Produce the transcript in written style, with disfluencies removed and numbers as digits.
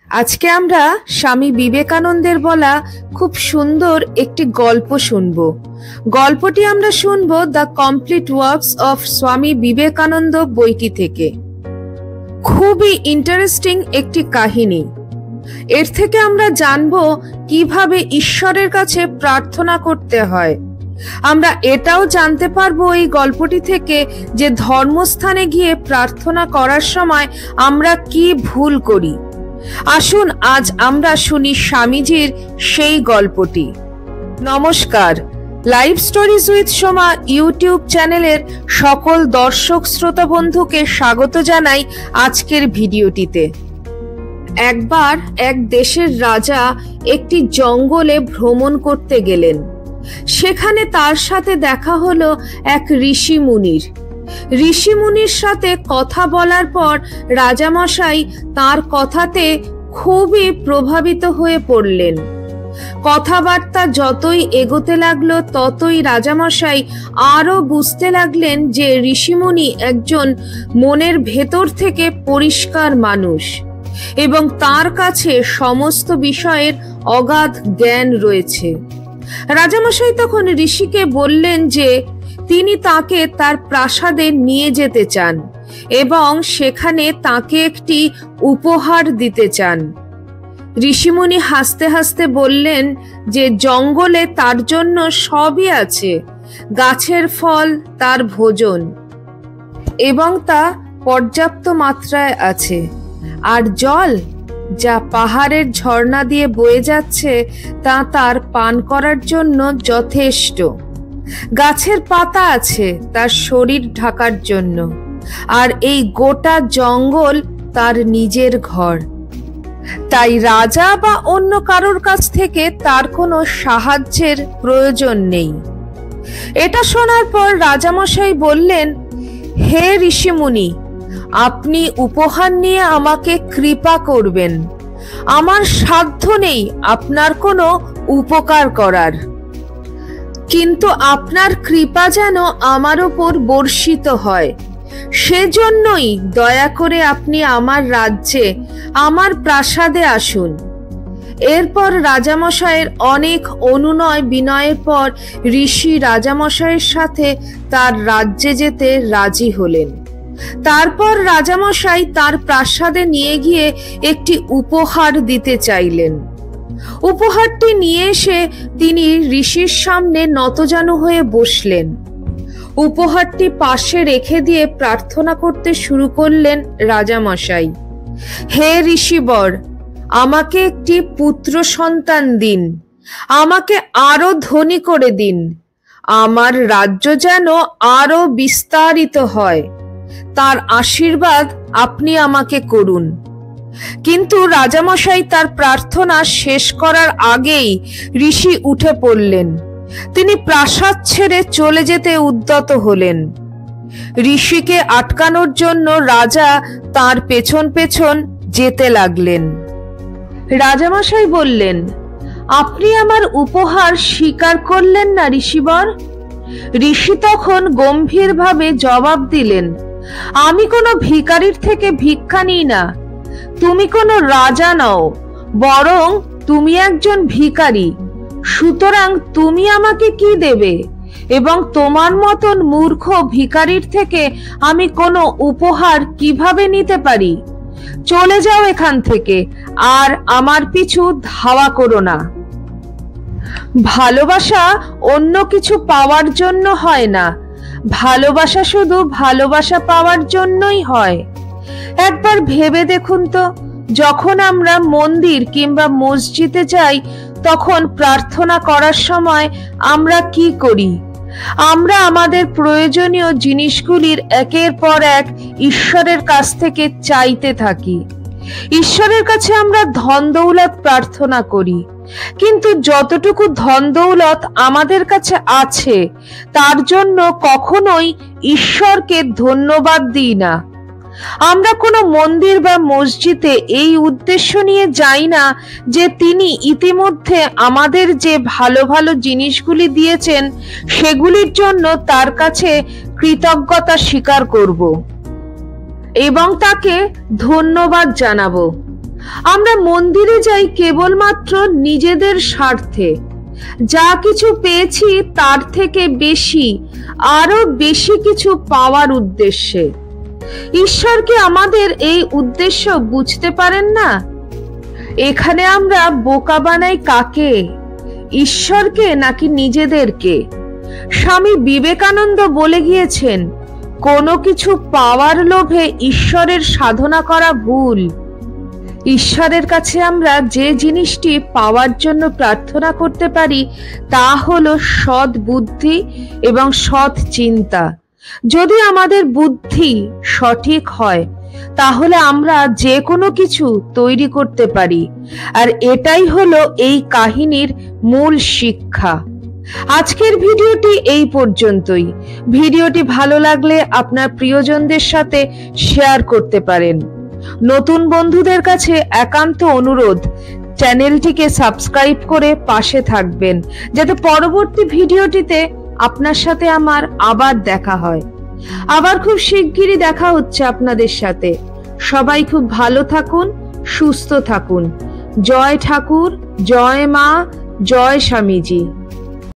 আজকে আমরা স্বামী বিবেকানন্দের বলা খুব সুন্দর একটি গল্প শুনব। গল্পটি আমরা শুনব the complete works of Swami Vivekananda বইটি থেকে। খুবই ইন্টারেস্টিং একটি কাহিনী। এর থেকে আমরা জানব কিভাবে ঈশ্বরের কাছে প্রার্থনা করতে হয়। আমরা এটাও জানতে পারবো এই গল্পটি থেকে যে ধর্মস্থানে গিয়ে প্রার্থনা করার সময় আমরা কি ভুল করি। আসুন আজ আমরা শুনি স্বামীজির সেই গল্পটি। নমস্কার, live stories with Soma YouTube চ্যানেলের সকল দর্শক শ্রোতা বন্ধুকে স্বাগত জানাই আজকের ভিডিওটিতে। একবার এক দেশের রাজা একটি জঙ্গলে ভ্রমণ করতে গেলেন। সেখানে তার সাথে দেখা হলো এক ঋষি মুনির। ঋষি মুনির সাথে কথা বলার পর রাজামশাই তার কথাতে খুবই প্রভাবিত হয়ে পড়লেন। কথাবার্তা যতই এগোতে লাগলো ততই রাজামশাই আরো বুঝতে লাগলেন যে ঋষিমুনি একজন মনের ভেতর থেকে পরিষ্কার মানুষ এবং তার কাছে সমস্ত বিষয়ের অগাধ জ্ঞান রয়েছে। রাজামশাই তখন ঋষিকে বললেন যে তিনি তাকে তার প্রাসাদে নিয়ে যেতে চান এবং সেখানে তাকে একটি উপহার দিতে চান। ঋষিমুনি হাসতে হাসতে বললেন যে জঙ্গলে তার জন্য সবই আছে, গাছের ফল তার ভোজন এবং তা পর্যাপ্ত মাত্রায় আছে, আর জল যা পাহাড়ের ঝর্ণা দিয়ে বয়ে যাচ্ছে তা তার পান করার জন্য যথেষ্ট। গাছের পাতা আছে তার শরীর ঢাকার জন্য, আর এই গোটা জঙ্গল তার নিজের ঘর। তাই রাজা বা অন্য কারোর কাছ থেকে তার কোনো সাহায্যের প্রয়োজন নেই। এটা শোনার পর রাজামশাই বললেন, হে ঋষিমুনি, আপনি উপহার নিয়ে আমাকে কৃপা করবেন। আমার সাধ্য নেই আপনার কোনো উপকার করার, কিন্তু আপনার কৃপা যেন আমার উপর বর্ষিত হয় সেজন্যই দয়া করে আপনি আমার রাজ্যে, আমার প্রাসাদে আসুন। এরপর রাজামশাইয়ের অনেক অনুনয় বিনয়ের পর ঋষি রাজামশাইয়ের সাথে তার রাজ্যে যেতে রাজি হলেন। তারপর রাজামশাই তার প্রাসাদে নিয়ে গিয়ে একটি উপহার দিতে চাইলেন। উপহারটি নিয়ে এসে তিনি ঋষির সামনে নতজানু হয়ে বসলেন। উপহারটি পাশে রেখে দিয়ে প্রার্থনা করতে শুরু করলেন রাজামশাই। হে ঋষিবর, আমাকে একটি পুত্র সন্তান দিন, আমাকে আরো ধনী করে দিন, আমার রাজ্য যেন আরো বিস্তারিত হয়, তার আশীর্বাদ আপনি আমাকে করুন। কিন্তু রাজামশাই তার প্রার্থনা শেষ করার আগেই ঋষি উঠে পড়লেন। তিনি প্রাসাদ ছেড়ে চলে যেতে উদ্যত হলেন। ঋষিকে আটকানোর জন্য রাজা তার পেছন পেছন যেতে লাগলেন। রাজামশাই বললেন, আপনি আমার উপহার স্বীকার করলেন না ঋষিবর? ঋষি তখন গম্ভীরভাবে জবাব দিলেন, আমি কোনো ভিখারির থেকে ভিক্ষা নিই না। তুমি কোনো রাজা নও, বরং তুমি একজন ভিখারি। সুতরাং তুমি আমাকে কি দেবে? এবং তোমার মতন মূর্খ ভিখারির থেকে আমি কোনো উপহার কিভাবে নিতে পারি? চলে যাও এখান থেকে, আর আমার পিছু ধাওয়া করো না। ভালোবাসা অন্য কিছু পাওয়ার জন্য হয় না, ভালোবাসা শুধু ভালোবাসা পাওয়ার জন্যই হয়। একবার ভেবে দেখুন তো, যখন আমরা মন্দির কিংবা মসজিদে যাই তখন প্রার্থনা করার সময় আমরা কি করি? আমরা আমাদের প্রয়োজনীয় জিনিসগুলির একের পর এক ঈশ্বরের কাছ থেকে চাইতে থাকি। ঈশ্বরের কাছে আমরা ধন দৌলত প্রার্থনা করি, কিন্তু যতটুকু ধন দৌলত আমাদের কাছে আছে তার জন্য কখনোই ঈশ্বরকে ধন্যবাদ দিই না। আমরা কোনো মন্দির বা মসজিদে এই উদ্দেশ্য নিয়ে যাই না যে তিনি ইতিমধ্যে আমাদের যে ভালো ভালো জিনিসগুলি দিয়েছেন সেগুলির জন্য তার কাছে কৃতজ্ঞতা স্বীকার করব এবং তাকে ধন্যবাদ জানাবো। আমরা মন্দিরে যাই কেবলমাত্র নিজেদের স্বার্থে, যা কিছু পেয়েছি তার থেকে বেশি, আরো বেশি কিছু পাওয়ার উদ্দেশ্যে। ঈশ্বর কি আমাদের এই উদ্দেশ্য বুঝতে পারেন না? এখানে আমরা বোকা বানাই কাকে, ঈশ্বরকে নাকি নিজেদেরকে? স্বামী বিবেকানন্দ বলে গিয়েছেন, কোনো কিছু পাওয়ার লোভে ঈশ্বরের সাধনা করা ভুল। ঈশ্বরের কাছে আমরা যে জিনিসটি পাওয়ার জন্য প্রার্থনা করতে পারি তা হলো সৎ বুদ্ধি এবং সৎ চিন্তা। যদি আমাদের বুদ্ধি সঠিক হয় তাহলে আমরা যে কোনো কিছু তৈরি করতে পারি। আর এটাই হলো এই কাহিনীর মূল শিক্ষা। আজকের ভিডিওটি এই পর্যন্তই। ভিডিওটি ভালো লাগলে আপনার প্রিয়জনদের সাথে শেয়ার করতে পারেন। নতুন বন্ধুদের কাছে একান্ত অনুরোধ, চ্যানেলটিকে সাবস্ক্রাইব করে পাশে থাকবেন, যাতে পরবর্তী ভিডিওটিতে আপনার সাথে আমার আবার দেখা হয়। আবার খুব শিগগিরই দেখা হচ্ছে আপনাদের সাথে। সবাই খুব ভালো থাকুন, সুস্থ থাকুন। জয় ঠাকুর, জয় মা, জয় স্বামীজি।